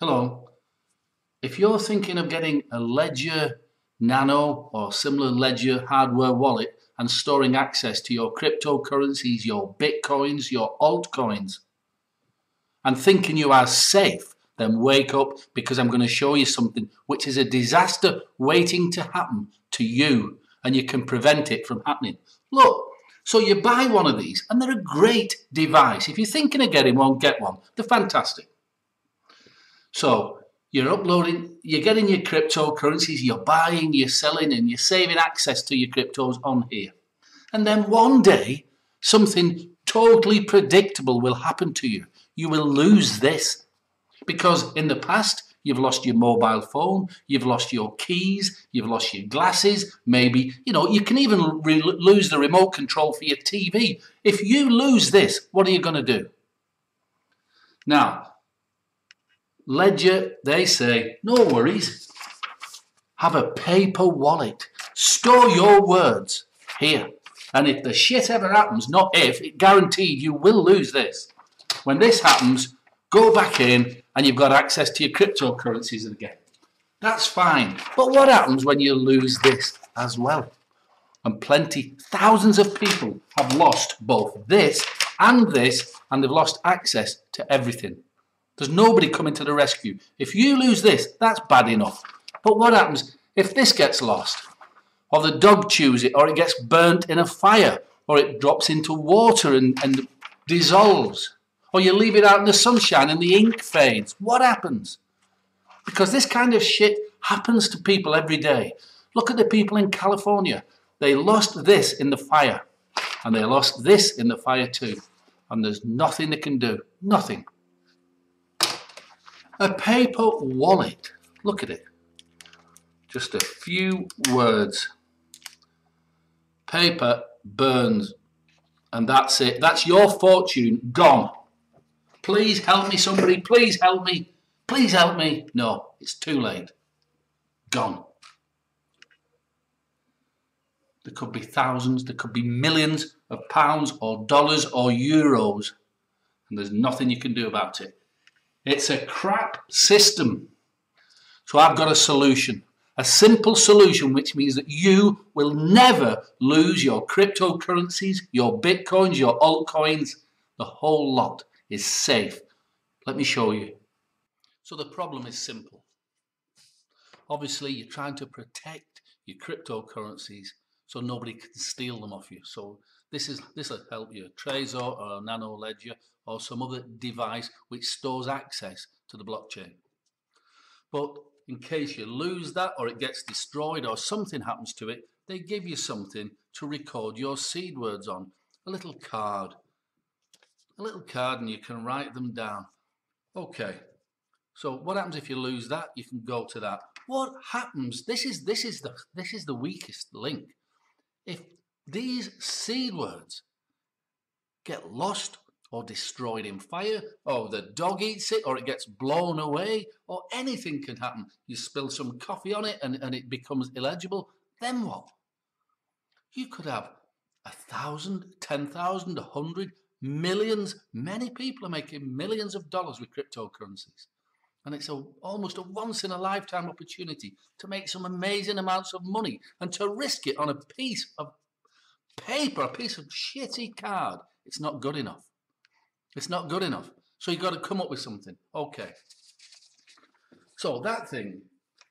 Hello. If you're thinking of getting a Ledger Nano or similar Ledger hardware wallet and storing access to your cryptocurrencies, your bitcoins, your altcoins, and thinking you are safe, then wake up, because I'm going to show you something which is a disaster waiting to happen to you, and you can prevent it from happening. Look, so you buy one of these and they're a great device. If you're thinking of getting one, get one. They're fantastic. So you're uploading, you're getting your cryptocurrencies, you're buying, you're selling, and you're saving access to your cryptos on here. And then one day, something totally predictable will happen to you. You will lose this. Because in the past, you've lost your mobile phone, you've lost your keys, you've lost your glasses, maybe, you can even lose the remote control for your TV. If you lose this, what are you going to do? Now, Ledger, they say, no worries. Have a paper wallet. Store your words here. And if the shit ever happens, not if, it guaranteed you will lose this. When this happens, go back in and you've got access to your cryptocurrencies again. That's fine. But what happens when you lose this as well? And thousands of people have lost both this, and they've lost access to everything. There's nobody coming to the rescue. If you lose this, that's bad enough. But what happens if this gets lost? Or the dog chews it, or it gets burnt in a fire, or it drops into water and dissolves, or you leave it out in the sunshine and the ink fades. What happens? Because this kind of shit happens to people every day. Look at the people in California. They lost this in the fire, and they lost this in the fire too. And there's nothing they can do. Nothing. A paper wallet. Look at it. Just a few words. Paper burns. And that's it. That's your fortune gone. Please help me, somebody. Please help me. Please help me. No, it's too late. Gone. There could be thousands, there could be millions of pounds or dollars or euros. And there's nothing you can do about it. It's a crap system. So I've got a solution. A simple solution, which means that you will never lose your cryptocurrencies, your bitcoins, your altcoins. The whole lot is safe. Let me show you. So the problem is simple. Obviously, you're trying to protect your cryptocurrencies so nobody can steal them off you. So this will help you. Trezor or Nano Ledger or some other device which stores access to the blockchain. But in case you lose that, or it gets destroyed, or something happens to it, they give you something to record your seed words on. A little card. And you can write them down. Okay. So what happens if you lose that? You can go to that. What happens? This is the weakest link. If these seed words get lost or destroyed in fire, or the dog eats it, or it gets blown away, or anything can happen. You spill some coffee on it and it becomes illegible, then what? You could have 1,000, 10,000, 100, millions. Many people are making millions of dollars with cryptocurrencies. And it's almost a once-in-a-lifetime opportunity to make some amazing amounts of money, and to risk it on a piece of paper, a piece of shitty card. It's not good enough. It's not good enough. So you've got to come up with something. Okay. So that thing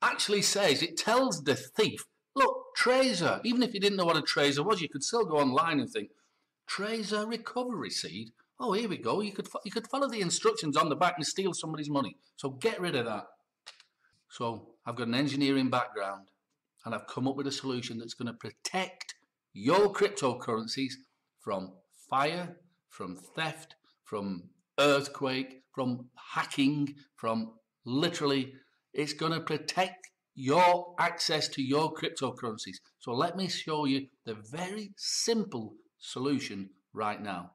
actually says, it tells the thief, look, Trezor. Even if you didn't know what a Trezor was, you could still go online and think, Trezor recovery seed. Oh, here we go. You could follow the instructions on the back and steal somebody's money. So get rid of that. So I've got an engineering background, and I've come up with a solution that's going to protect your cryptocurrencies from fire, from theft, from earthquake, from hacking, from literally, it's going to protect your access to your cryptocurrencies. So let me show you the very simple solution right now.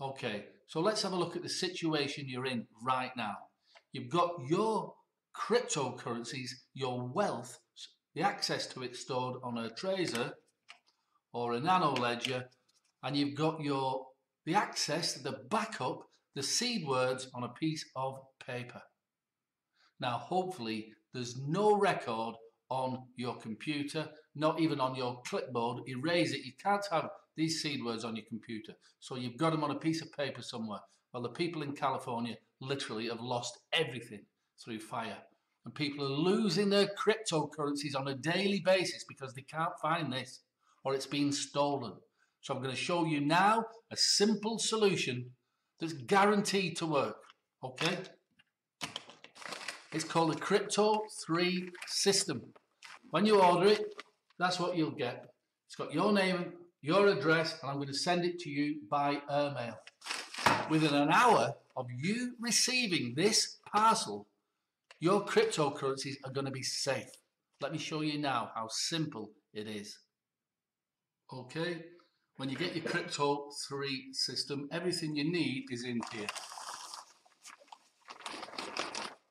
Okay, so let's have a look at the situation you're in right now. You've got your cryptocurrencies, your wealth, the access to it stored on a Trezor or a Nano Ledger, and you've got the access, the backup, the seed words on a piece of paper. Now, hopefully, there's no record on your computer, not even on your clipboard. Erase it. You can't have these seed words on your computer. So you've got them on a piece of paper somewhere. Well, the people in California literally have lost everything through fire. And people are losing their cryptocurrencies on a daily basis because they can't find this or it's been stolen. So I'm going to show you now a simple solution that's guaranteed to work. Okay? It's called a Crypto 3 system. When you order it, that's what you'll get. It's got your name, your address, and I'm going to send it to you by airmail. Within an hour of you receiving this parcel, your cryptocurrencies are going to be safe. Let me show you now how simple it is. Okay, when you get your Crypto 3 system, everything you need is in here.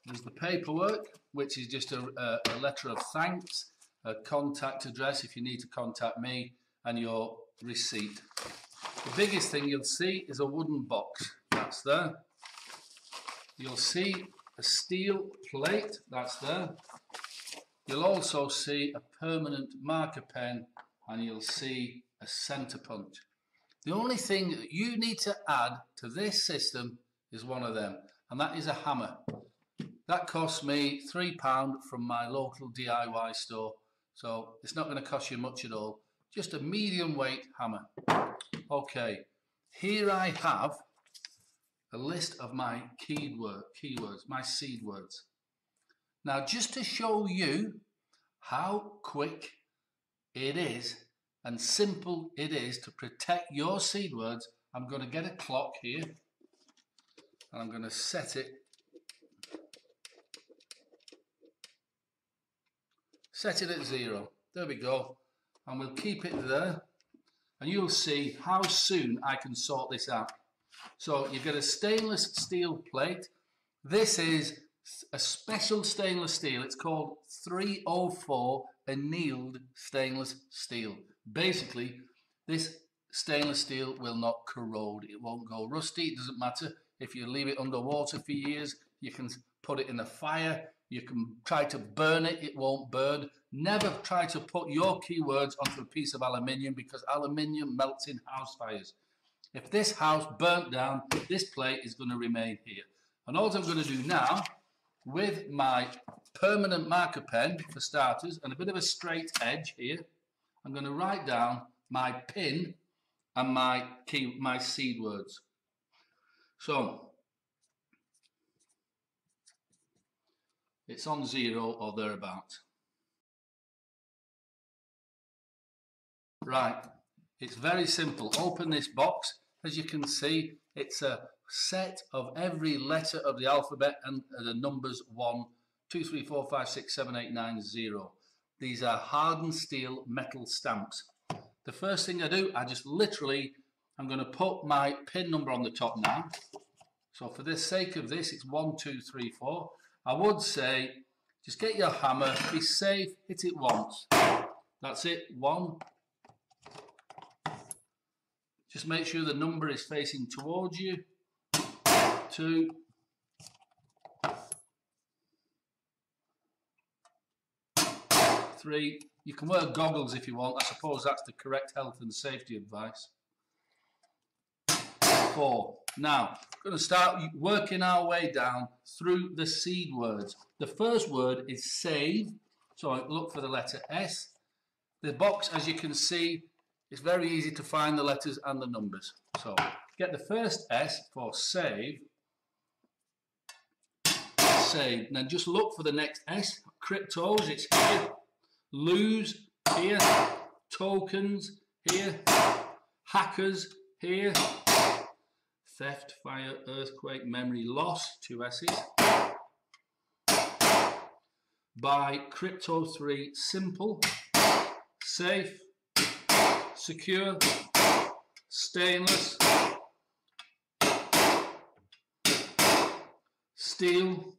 There's the paperwork, which is just a letter of thanks, a contact address if you need to contact me, and your receipt. The biggest thing you'll see is a wooden box. That's there. You'll see a steel plate. That's there. You'll also see a permanent marker pen, and you'll see a center punch. The only thing that you need to add to this system is one of them, and that is a hammer. That cost me £3 from my local DIY store, so it's not going to cost you much at all. Just a medium weight hammer. Okay, here I have a list of my keywords, my seed words. Now, just to show you how quick it is and simple it is to protect your seed words, I'm going to get a clock here and I'm going to set it at 0. There we go. And we'll keep it there. And you'll see how soon I can sort this out. So you've got a stainless steel plate. This is a special stainless steel. It's called 304 annealed stainless steel. Basically, this stainless steel will not corrode. It won't go rusty. It doesn't matter if you leave it underwater for years. You can put it in the fire. You can try to burn it, it won't burn. Never try to put your keywords onto a piece of aluminium because aluminium melts in house fires. If this house burnt down, this plate is going to remain here. And all I'm going to do now, with my permanent marker pen for starters and a bit of a straight edge here, I'm going to write down my pin and my seed words. So it's on 0 or thereabouts. Right, it's very simple. Open this box. As you can see, it's a set of every letter of the alphabet and the numbers 1, 2, 3, 4, 5, 6, 7, 8, 9, 0. These are hardened steel metal stamps. The first thing I do, I'm going to put my pin number on the top now. So for the sake of this, it's 1, 2, 3, 4. I would say, just get your hammer, be safe, hit it once. That's it, 1. Just make sure the number is facing towards you. 2. 3. You can wear goggles if you want. I suppose that's the correct health and safety advice. 4. Now, we're going to start working our way down through the seed words. The first word is save, so I look for the letter S. The box, as you can see, it's very easy to find the letters and the numbers. So, get the first S for save. Save. And then just look for the next S. Cryptos, it's here. Lose, here. Tokens, here. Hackers, here. Theft, fire, earthquake, memory loss, 2 S's. By Crypto 3 simple, safe, secure, stainless, steel,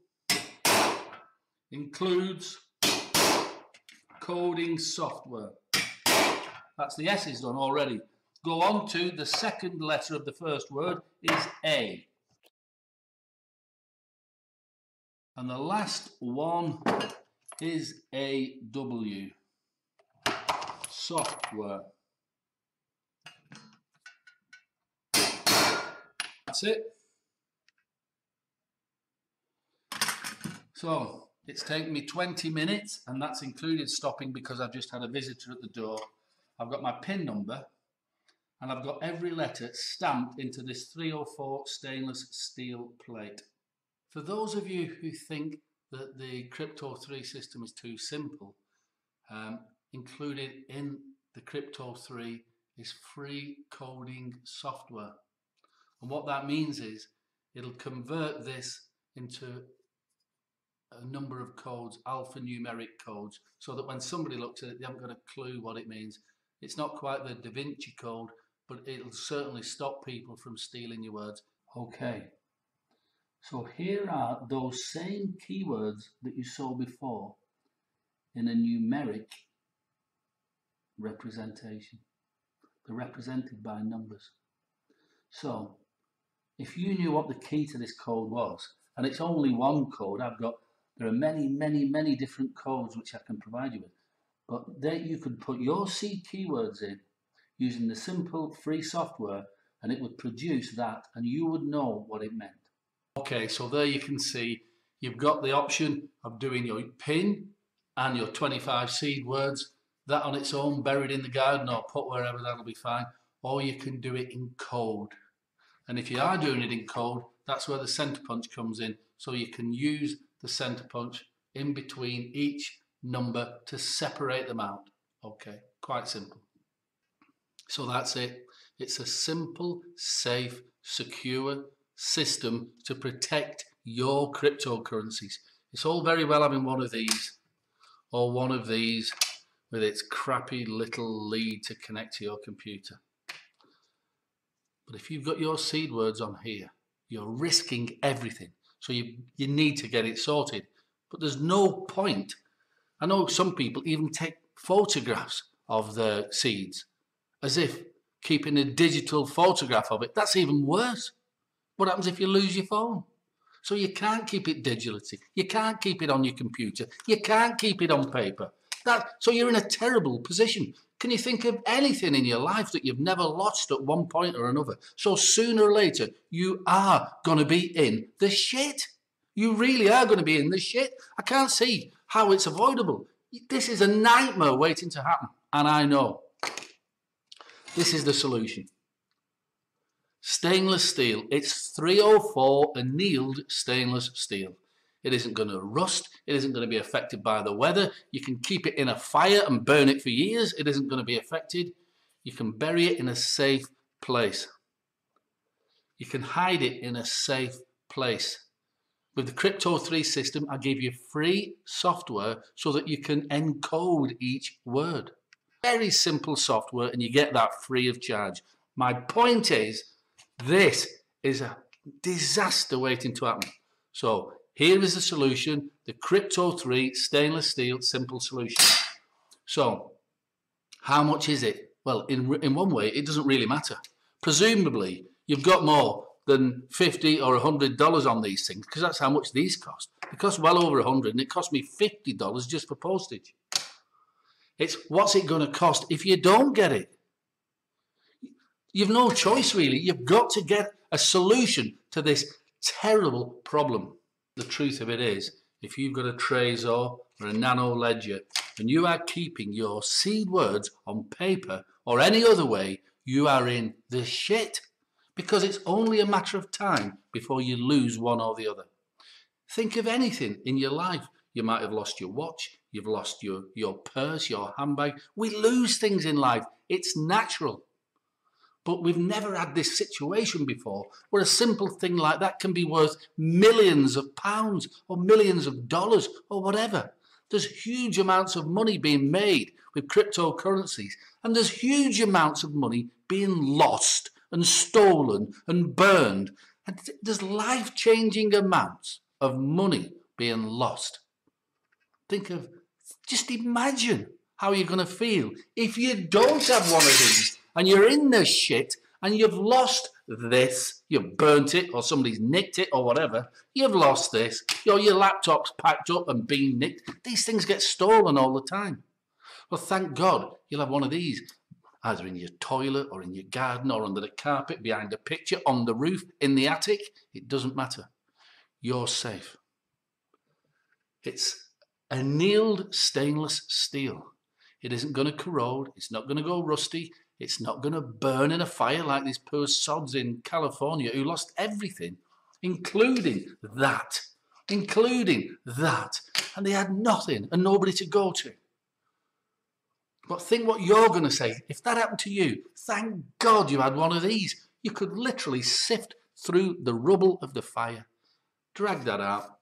includes coding software. That's the S's done already. Go on to the second letter of the first word is A. And the last one is a W. Software. That's it. So it's taken me 20 minutes, and that's included stopping because I've just had a visitor at the door. I've got my PIN number, and I've got every letter stamped into this 304 stainless steel plate. For those of you who think that the Crypto 3 system is too simple, included in the Crypto 3 is free coding software. And what that means is it'll convert this into a number of codes, alphanumeric codes, so that when somebody looks at it, they haven't got a clue what it means. It's not quite the Da Vinci Code, but it'll certainly stop people from stealing your words. Okay, so here are those same keywords that you saw before in a numeric representation. They're represented by numbers. So if you knew what the key to this code was, and it's only one code, there are many different codes which I can provide you with, but there you could put your seed keywords in using the simple free software, and it would produce that, and you would know what it meant. Okay, so there you can see you've got the option of doing your PIN and your 25 seed words, that on its own buried in the garden or put wherever, that'll be fine, or you can do it in code. And if you are doing it in code, that's where the center punch comes in, so you can use the center punch in between each number to separate them out. Okay, quite simple. So that's it. It's a simple, safe, secure system to protect your cryptocurrencies. It's all very well having one of these or one of these with its crappy little lead to connect to your computer. But if you've got your seed words on here, you're risking everything. So you need to get it sorted. But there's no point. I know some people even take photographs of their seeds as if keeping a digital photograph of it. That's even worse. What happens if you lose your phone? So you can't keep it digitally. You can't keep it on your computer. You can't keep it on paper. So you're in a terrible position. Can you think of anything in your life that you've never lost at one point or another? So sooner or later, you are going to be in the shit. You really are going to be in the shit. I can't see how it's avoidable. This is a nightmare waiting to happen. And I know. This is the solution. Stainless steel. It's 304 annealed stainless steel. It isn't going to rust. It isn't going to be affected by the weather. You can keep it in a fire and burn it for years. It isn't going to be affected. You can bury it in a safe place. You can hide it in a safe place. With the Crypto 3 system, I give you free software so that you can encode each word. Very simple software, and you get that free of charge. My point is, this is a disaster waiting to happen. So here is the solution, the Crypto 3 stainless steel simple solution. So how much is it? Well, in one way, it doesn't really matter. Presumably, you've got more than $50 or $100 on these things, because that's how much these cost. They cost well over $100, and it cost me $50 just for postage. It's what's it going to cost if you don't get it? You've no choice, really. You've got to get a solution to this terrible problem. The truth of it is, if you've got a Trezor or a Nano Ledger and you are keeping your seed words on paper or any other way, you are in the shit, because it's only a matter of time before you lose one or the other. Think of anything in your life. You might have lost your watch, you've lost your purse, your handbag. We lose things in life. It's natural. But we've never had this situation before where a simple thing like that can be worth millions of pounds or millions of dollars or whatever. There's huge amounts of money being made with cryptocurrencies, and there's huge amounts of money being lost and stolen and burned. And there's life-changing amounts of money being lost. Just imagine how you're going to feel if you don't have one of these and you're in the shit and you've lost this, you've burnt it, or somebody's nicked it, or whatever, you've lost this, your laptop's packed up and been nicked. These things get stolen all the time. Well, thank God you'll have one of these, either in your toilet or in your garden or under the carpet, behind a picture, on the roof, in the attic. It doesn't matter. You're safe. It's annealed stainless steel. It isn't going to corrode. It's not going to go rusty. It's not going to burn in a fire like these poor sods in California who lost everything, including that. And they had nothing and nobody to go to. But think what you're going to say. If that happened to you, thank God you had one of these. You could literally sift through the rubble of the fire. Drag that out.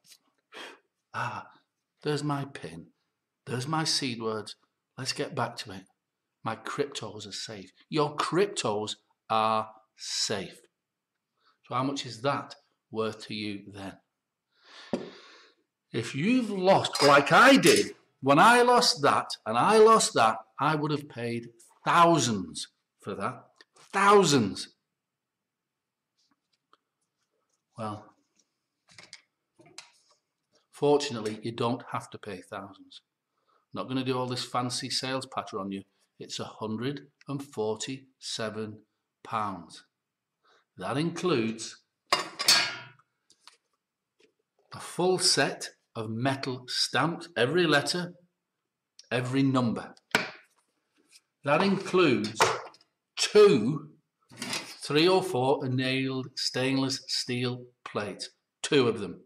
There's my pin. There's my seed words. Let's get back to it. My cryptos are safe. Your cryptos are safe. So how much is that worth to you then? If you've lost, like I did, when I lost that and I lost that, I would have paid thousands for that. Thousands. Well, fortunately, you don't have to pay thousands. I'm not going to do all this fancy sales patter on you. It's £147. That includes a full set of metal stamps, every letter, every number. That includes 2 3 or 4 annealed stainless steel plates, 2 of them.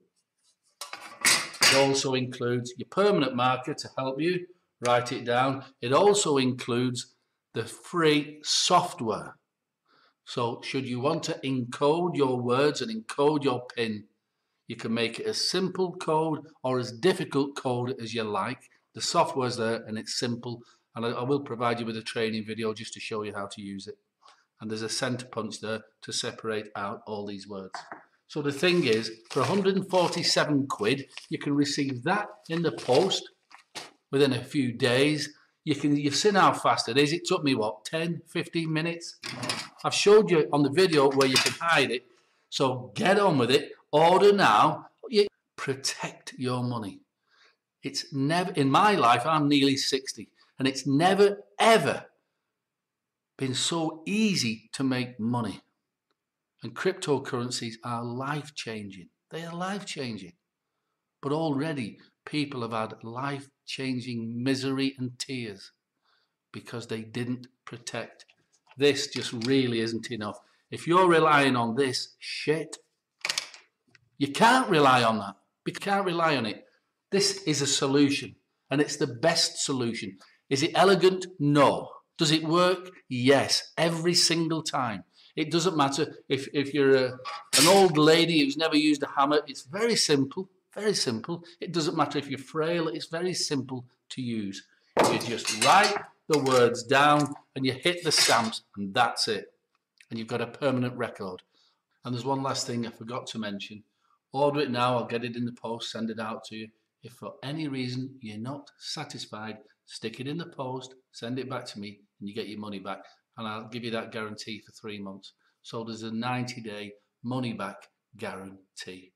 It also includes your permanent marker to help you write it down. It also includes the free software. So should you want to encode your words and encode your PIN, you can make it as simple code or as difficult code as you like. The software's there and it's simple. And I will provide you with a training video just to show you how to use it. And there's a center punch there to separate out all these words. So the thing is, for 147 quid, you can receive that in the post within a few days. You've seen how fast it is. It took me, what, 10, 15 minutes? I've showed you on the video where you can hide it. So get on with it. Order now. Protect your money. It's never, in my life, I'm nearly 60, and it's never, ever been so easy to make money. And cryptocurrencies are life-changing. They are life-changing. But already people have had life-changing misery and tears because they didn't protect. This just really isn't enough. If you're relying on this shit, you can't rely on that. You can't rely on it. This is a solution, and it's the best solution. Is it elegant? No. Does it work? Yes, every single time. It doesn't matter if you're an old lady who's never used a hammer. It's very simple, very simple. It doesn't matter if you're frail. It's very simple to use. You just write the words down and you hit the stamps, and that's it. And you've got a permanent record. And there's one last thing I forgot to mention. Order it now. I'll get it in the post, send it out to you. If for any reason you're not satisfied, stick it in the post, send it back to me, and you get your money back. And I'll give you that guarantee for 3 months. So there's a 90-day money-back guarantee.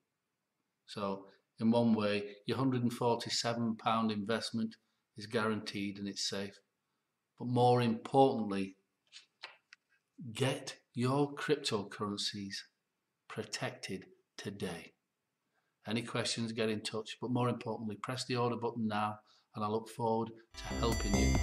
So in one way, your £147 investment is guaranteed and it's safe. But more importantly, get your cryptocurrencies protected today. Any questions, get in touch. But more importantly, press the order button now, and I look forward to helping you